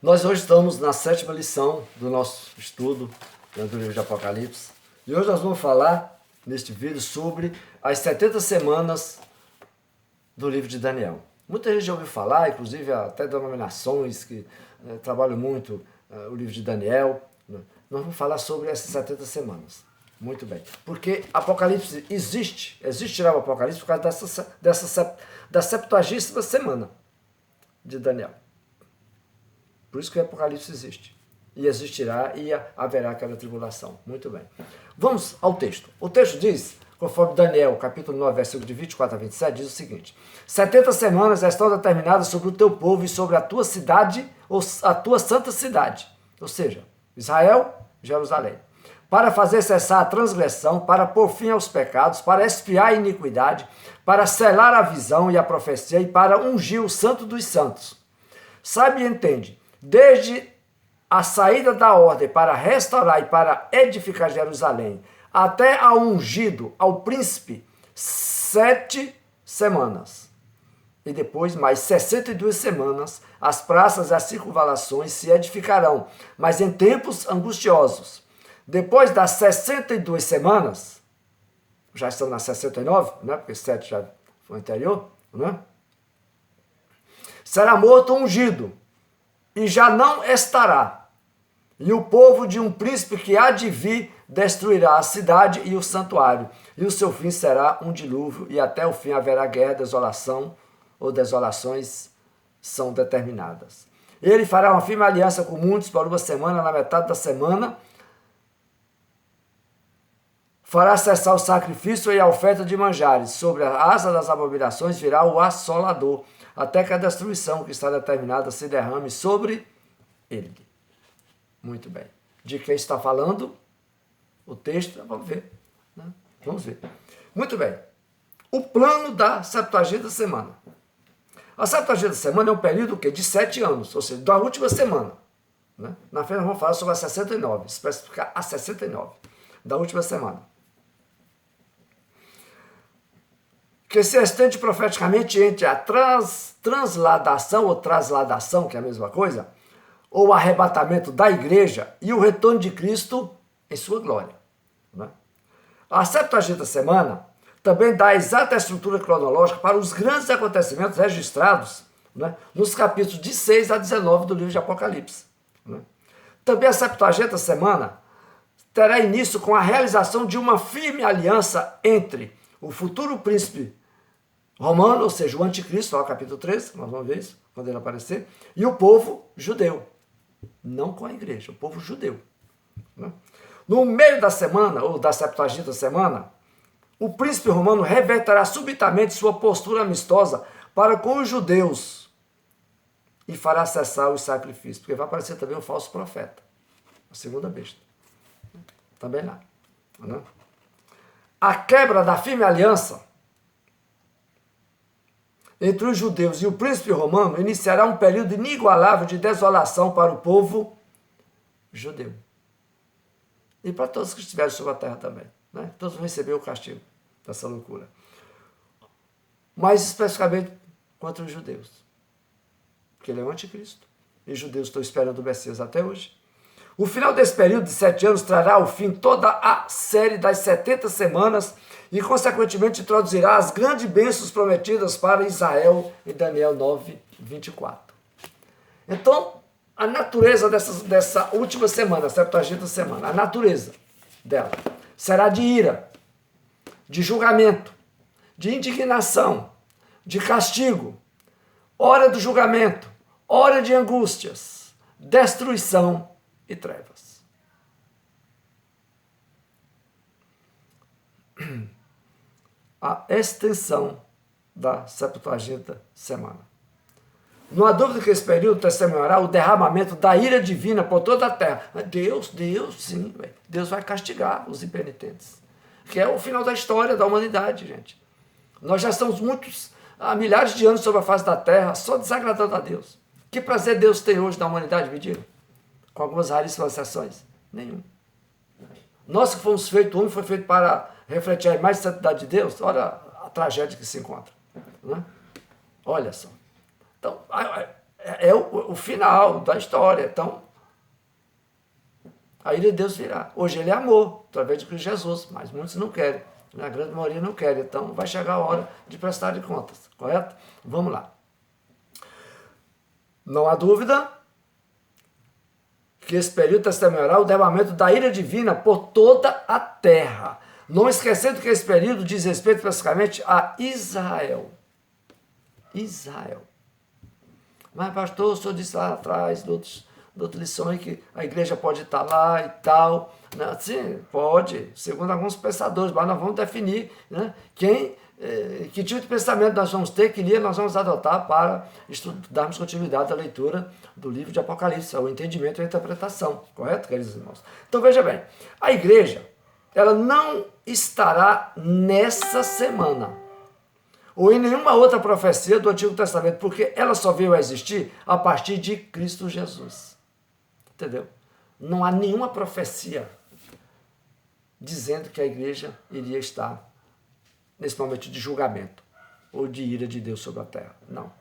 Nós hoje estamos na 7ª lição do nosso estudo do livro de Apocalipse. E hoje nós vamos falar, neste vídeo, sobre as 70 semanas do livro de Daniel. Muita gente já ouviu falar, inclusive até denominações que trabalham muito o livro de Daniel. Nós vamos falar sobre essas 70 semanas. Muito bem. Porque Apocalipse existirá o Apocalipse por causa da 70ª semana de Daniel. Por isso que o Apocalipse existe. E existirá e haverá aquela tribulação. Muito bem. Vamos ao texto. O texto diz, conforme Daniel, capítulo 9, versículo de 24 a 27, diz o seguinte: 70 semanas estão determinadas sobre o teu povo e sobre a tua cidade, ou a tua santa cidade. Ou seja, Israel, Jerusalém. Para fazer cessar a transgressão, para pôr fim aos pecados, para expiar a iniquidade, para selar a visão e a profecia e para ungir o santo dos santos. Sabe e entende, desde a saída da ordem para restaurar e para edificar Jerusalém, até ao ungido, ao príncipe, 7 semanas. E depois, mais 62 semanas, as praças e as circunvalações se edificarão, mas em tempos angustiosos. Depois das 62 semanas, já estamos na 69, né? Porque 7 já foi anterior, né? Será morto ungido, e já não estará. E o povo de um príncipe que há de vir destruirá a cidade e o santuário. E o seu fim será um dilúvio, e até o fim haverá guerra, desolação, ou desolações são determinadas. Ele fará uma firme aliança com muitos por uma semana, na metade da semana, fará cessar o sacrifício e a oferta de manjares. Sobre a asa das abominações virá o assolador, até que a destruição que está determinada se derrame sobre ele. Muito bem. De quem está falando? O texto, vamos ver. Né? Vamos ver. Muito bem. O plano da 70ª semana. A 70ª semana é um período de 7 anos, ou seja, da última semana. Né? Na frente nós vamos falar sobre a 69, especificar a 69, da última semana. Que se estende profeticamente entre a transladação ou trasladação, que é a mesma coisa, ou arrebatamento da igreja e o retorno de Cristo em sua glória. Né? A 70ª semana também dá a exata estrutura cronológica para os grandes acontecimentos registrados, né, nos capítulos de 6 a 19 do livro de Apocalipse. Né? Também a 70ª semana terá início com a realização de uma firme aliança entre o futuro príncipe romano, ou seja, o anticristo, lá no capítulo 13, nós vamos ver isso, quando ele aparecer, e o povo judeu. Não com a igreja, o povo judeu. Né? No meio da semana, ou da 70ª semana, o príncipe romano reverterá subitamente sua postura amistosa para com os judeus e fará cessar os sacrifícios, porque vai aparecer também o falso profeta, a segunda besta. Também lá. Né? A quebra da firme aliança entre os judeus e o príncipe romano iniciará um período inigualável de desolação para o povo judeu. E para todos que estiverem sobre a terra também. Né? Todos vão receber o castigo dessa loucura. Mas especificamente contra os judeus. Porque ele é o anticristo. E os judeus estão esperando o Messias até hoje. O final desse período de 7 anos trará ao fim toda a série das 70 semanas e, consequentemente, introduzirá as grandes bênçãos prometidas para Israel em Daniel 9, 24. Então, a natureza dessa última semana, a 70ª semana, a natureza dela será de ira, de julgamento, de indignação, de castigo, hora do julgamento, hora de angústias, destruição e trevas. A extensão da 70ª semana. Não há dúvida que esse período testemunhará o derramamento da ira divina por toda a terra. Deus, sim, Deus vai castigar os impenitentes. Que é o final da história da humanidade, gente. Nós já estamos há milhares de anos sobre a face da terra, só desagradando a Deus. Que prazer Deus tem hoje na humanidade, me diga? Com algumas raríssimas exceções. Nenhum. Nós que fomos feitos, o homem foi feito para refletir a imagem e santidade de Deus. Olha a tragédia que se encontra. Né? Olha só. Então, é o final da história. Então, a ira de Deus virá. Hoje ele é amor, através de Cristo Jesus, mas muitos não querem. A grande maioria não quer. Então, vai chegar a hora de prestar de contas, correto? Vamos lá. Não há dúvida que esse período testemunhará o derramamento da ira divina por toda a terra. Não esquecendo que esse período diz respeito especificamente a Israel. Israel. Mas, pastor, o senhor disse lá atrás, de outra lição aí, que a igreja pode estar lá e tal. Né? Sim, pode, segundo alguns pensadores, mas nós vamos definir, né, que tipo de pensamento nós vamos ter, que linha nós vamos adotar para darmos continuidade à leitura do livro de Apocalipse, ao entendimento e à interpretação, correto, queridos irmãos? Então veja bem, a igreja, ela não estará nessa semana, ou em nenhuma outra profecia do Antigo Testamento, porque ela só veio a existir a partir de Cristo Jesus. Entendeu? Não há nenhuma profecia dizendo que a igreja iria estar nesse momento de julgamento ou de ira de Deus sobre a terra. Não.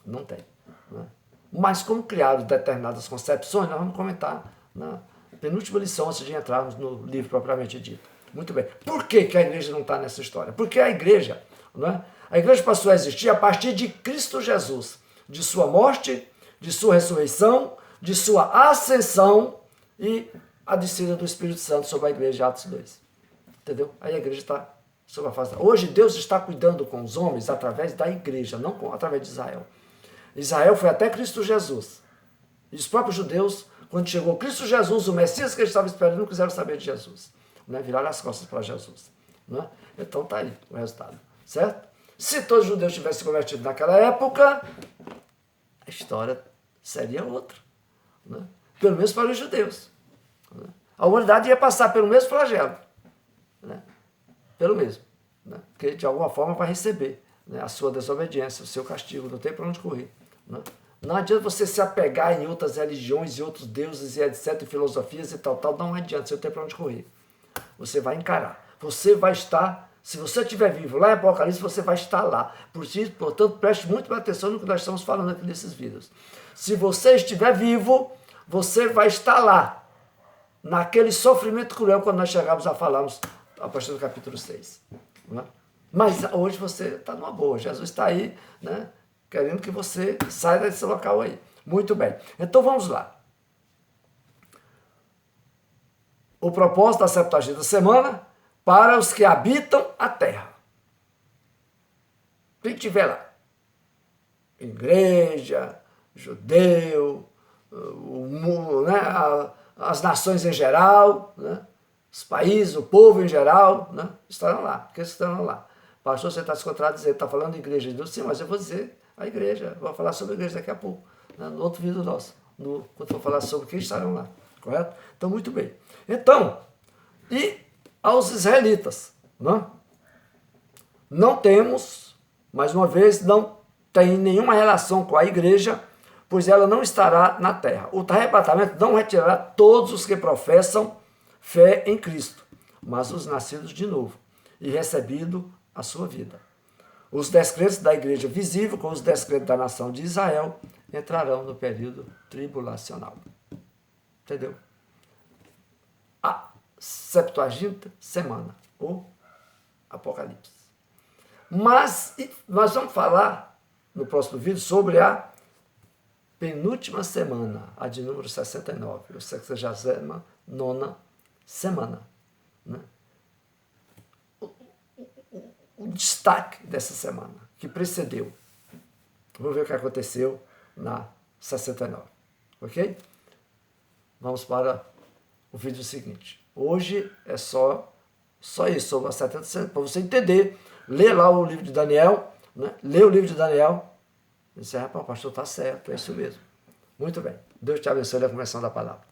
Não tem. Né? Mas como criaram determinadas concepções, nós vamos comentar na penúltima lição antes de entrarmos no livro propriamente dito. Muito bem. Por que a igreja não está nessa história? Porque a igreja, né? A igreja passou a existir a partir de Cristo Jesus, de sua morte, de sua ressurreição, de sua ascensão e a descida do Espírito Santo sobre a igreja, Atos 2. Entendeu? Aí a igreja está sobre a face. Hoje Deus está cuidando com os homens através da igreja, não através de Israel. Israel foi até Cristo Jesus. E os próprios judeus, quando chegou Cristo Jesus, o Messias que eles estavam esperando, não quiseram saber de Jesus. Né? Viraram as costas para Jesus. Né? Então está aí o resultado. Certo? Se todos os judeus tivessem se convertido naquela época, a história seria outra. Né? Pelo menos para os judeus. Né? A humanidade ia passar pelo mesmo flagelo. Né? Pelo mesmo. Né? Porque de alguma forma vai receber, né, a sua desobediência, o seu castigo, não tem para onde correr. Né? Não adianta você se apegar em outras religiões e outros deuses e etc, e filosofias e tal, não adianta, você não tem para onde correr. Você vai encarar. Você vai estar, se você estiver vivo lá em Apocalipse, você vai estar lá. Portanto, preste muito atenção no que nós estamos falando aqui nesses vídeos. Se você estiver vivo, você vai estar lá, naquele sofrimento cruel, quando nós chegarmos a falarmos a partir do capítulo 6. Né? Mas hoje você está numa boa, Jesus está aí, né, querendo que você saia desse local aí. Muito bem, então vamos lá. O propósito da 70ª semana para os que habitam a terra. Quem estiver lá, igreja, judeu, né, as nações em geral, né, os países, o povo em geral, né, estarão lá, porque estarão lá. Pastor, você está se contradizendo, está falando de igreja de Deus? Sim, mas eu vou dizer a igreja, vou falar sobre a igreja daqui a pouco, né, no outro vídeo nosso, quando eu vou falar sobre quem estarão lá, correto? Então, muito bem. Então, e aos israelitas, né? Não temos, mais uma vez, não tem nenhuma relação com a igreja, pois ela não estará na terra. O arrebatamento não retirará todos os que professam fé em Cristo, mas os nascidos de novo e recebido a sua vida. Os descrentes da igreja visível com os descrentes da nação de Israel entrarão no período tribulacional. Entendeu? A 70ª semana, o Apocalipse. Mas nós vamos falar no próximo vídeo sobre a penúltima semana, a de número 69, a 69ª semana. Né? O destaque dessa semana, que precedeu. Vamos ver o que aconteceu na 69. Ok? Vamos para o vídeo seguinte. Hoje é só isso, sobre a 70 semanas, para você entender. Lê lá o livro de Daniel, né? Lê o livro de Daniel. E diz, rapaz, o pastor está certo, é isso mesmo. Muito bem. Deus te abençoe na conversão da palavra.